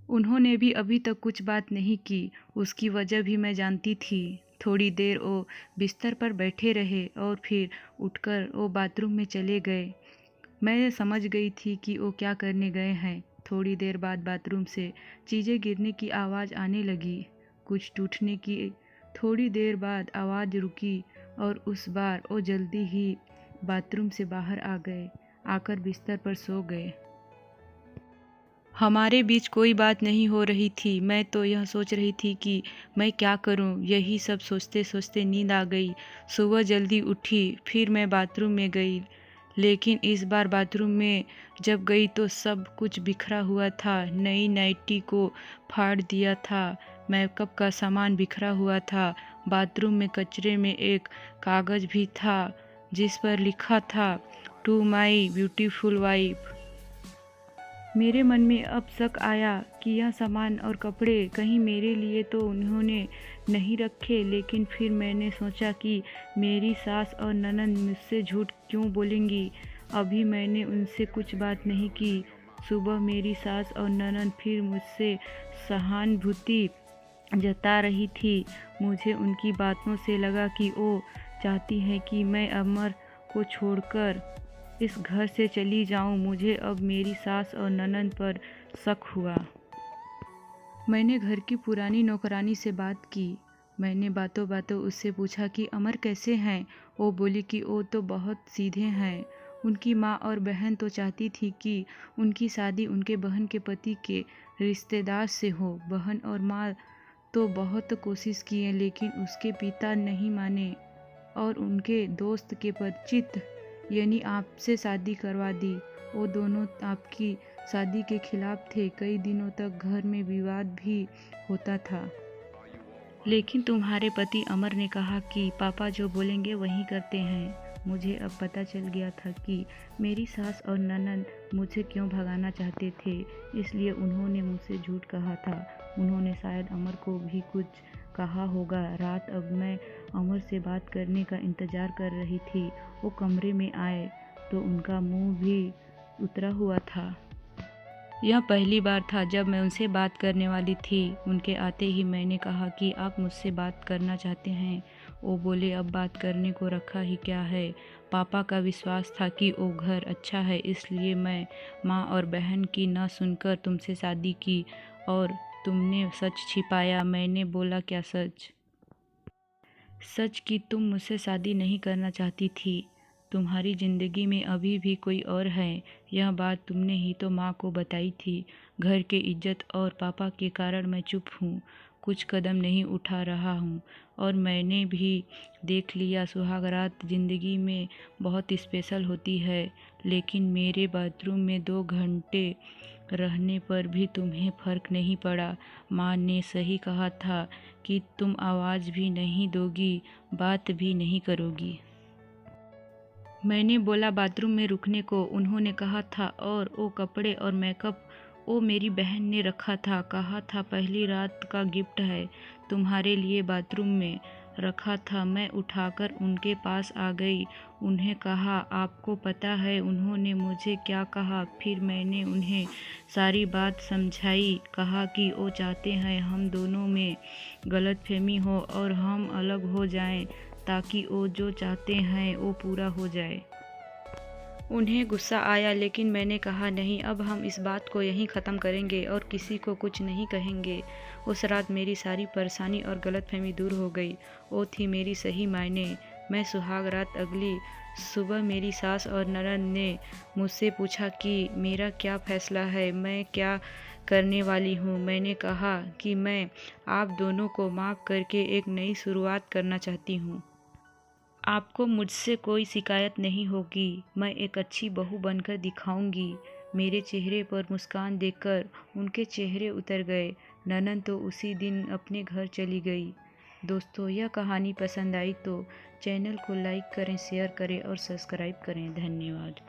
उन्होंने भी अभी तक कुछ बात नहीं की। उसकी वजह भी मैं जानती थी। थोड़ी देर वो बिस्तर पर बैठे रहे और फिर उठकर वो बाथरूम में चले गए। मैं समझ गई थी कि वो क्या करने गए हैं। थोड़ी देर बाद बाथरूम से चीज़ें गिरने की आवाज़ आने लगी, कुछ टूटने की। थोड़ी देर बाद आवाज़ रुकी और उस बार वो जल्दी ही बाथरूम से बाहर आ गए, आकर बिस्तर पर सो गए। हमारे बीच कोई बात नहीं हो रही थी। मैं तो यह सोच रही थी कि मैं क्या करूं। यही सब सोचते सोचते नींद आ गई। सुबह जल्दी उठी, फिर मैं बाथरूम में गई। लेकिन इस बार बाथरूम में जब गई तो सब कुछ बिखरा हुआ था। नई नाइटी को फाड़ दिया था, मेकअप का सामान बिखरा हुआ था। बाथरूम में कचरे में एक कागज़ भी था जिस पर लिखा था, टू माई ब्यूटीफुल वाइफ। मेरे मन में अब शक आया कि यह सामान और कपड़े कहीं मेरे लिए तो उन्होंने नहीं रखे। लेकिन फिर मैंने सोचा कि मेरी सास और ननद मुझसे झूठ क्यों बोलेंगी। अभी मैंने उनसे कुछ बात नहीं की। सुबह मेरी सास और ननद फिर मुझसे सहानुभूति जता रही थी। मुझे उनकी बातों से लगा कि वो चाहती हैं कि मैं अमर को छोड़कर इस घर से चली जाऊं। मुझे अब मेरी सास और ननद पर शक हुआ। मैंने घर की पुरानी नौकरानी से बात की। मैंने बातों बातों उससे पूछा कि अमर कैसे हैं। वो बोली कि वो तो बहुत सीधे हैं। उनकी माँ और बहन तो चाहती थी कि उनकी शादी उनके बहन के पति के रिश्तेदार से हो। बहन और माँ तो बहुत कोशिश किए लेकिन उसके पिता नहीं माने और उनके दोस्त के परिचित यानी आपसे शादी करवा दी। वो दोनों आपकी शादी के खिलाफ थे। कई दिनों तक घर में विवाद भी होता था। लेकिन तुम्हारे पति अमर ने कहा कि पापा जो बोलेंगे वही करते हैं। मुझे अब पता चल गया था कि मेरी सास और ननद मुझे क्यों भगाना चाहते थे। इसलिए उन्होंने मुझसे झूठ कहा था। उन्होंने शायद अमर को भी कुछ कहा होगा। रात अब मैं अमर से बात करने का इंतज़ार कर रही थी। वो कमरे में आए तो उनका मुंह भी उतरा हुआ था। यह पहली बार था जब मैं उनसे बात करने वाली थी। उनके आते ही मैंने कहा कि आप मुझसे बात करना चाहते हैं। वो बोले, अब बात करने को रखा ही क्या है। पापा का विश्वास था कि वो घर अच्छा है, इसलिए मैं माँ और बहन की न सुनकर तुमसे शादी की और तुमने सच छिपाया। मैंने बोला, क्या सच? सच कि तुम मुझसे शादी नहीं करना चाहती थी। तुम्हारी ज़िंदगी में अभी भी कोई और है। यह बात तुमने ही तो माँ को बताई थी। घर के इज्जत और पापा के कारण मैं चुप हूँ, कुछ कदम नहीं उठा रहा हूँ। और मैंने भी देख लिया, सुहाग रात ज़िंदगी में बहुत स्पेशल होती है। लेकिन मेरे बाथरूम में 2 घंटे रहने पर भी तुम्हें फ़र्क नहीं पड़ा। माँ ने सही कहा था कि तुम आवाज़ भी नहीं दोगी, बात भी नहीं करोगी। मैंने बोला बाथरूम में रुकने को। उन्होंने कहा था और वो कपड़े और मेकअप वो मेरी बहन ने रखा था। कहा था पहली रात का गिफ्ट है, तुम्हारे लिए बाथरूम में रखा था। मैं उठाकर उनके पास आ गई। उन्हें कहा, आपको पता है उन्होंने मुझे क्या कहा? फिर मैंने उन्हें सारी बात समझाई। कहा कि वो चाहते हैं हम दोनों में गलतफहमी हो और हम अलग हो जाएं, ताकि वो जो चाहते हैं वो पूरा हो जाए। उन्हें गुस्सा आया लेकिन मैंने कहा, नहीं, अब हम इस बात को यहीं ख़त्म करेंगे और किसी को कुछ नहीं कहेंगे। उस रात मेरी सारी परेशानी और गलतफहमी दूर हो गई। वो थी मेरी सही मायने मैं सुहाग रात। अगली सुबह मेरी सास और ननद ने मुझसे पूछा कि मेरा क्या फ़ैसला है, मैं क्या करने वाली हूँ। मैंने कहा कि मैं आप दोनों को माफ़ करके एक नई शुरुआत करना चाहती हूँ। आपको मुझसे कोई शिकायत नहीं होगी। मैं एक अच्छी बहू बनकर दिखाऊंगी। मेरे चेहरे पर मुस्कान देखकर उनके चेहरे उतर गए। ननद तो उसी दिन अपने घर चली गई। दोस्तों, यह कहानी पसंद आई तो चैनल को लाइक करें, शेयर करें और सब्सक्राइब करें। धन्यवाद।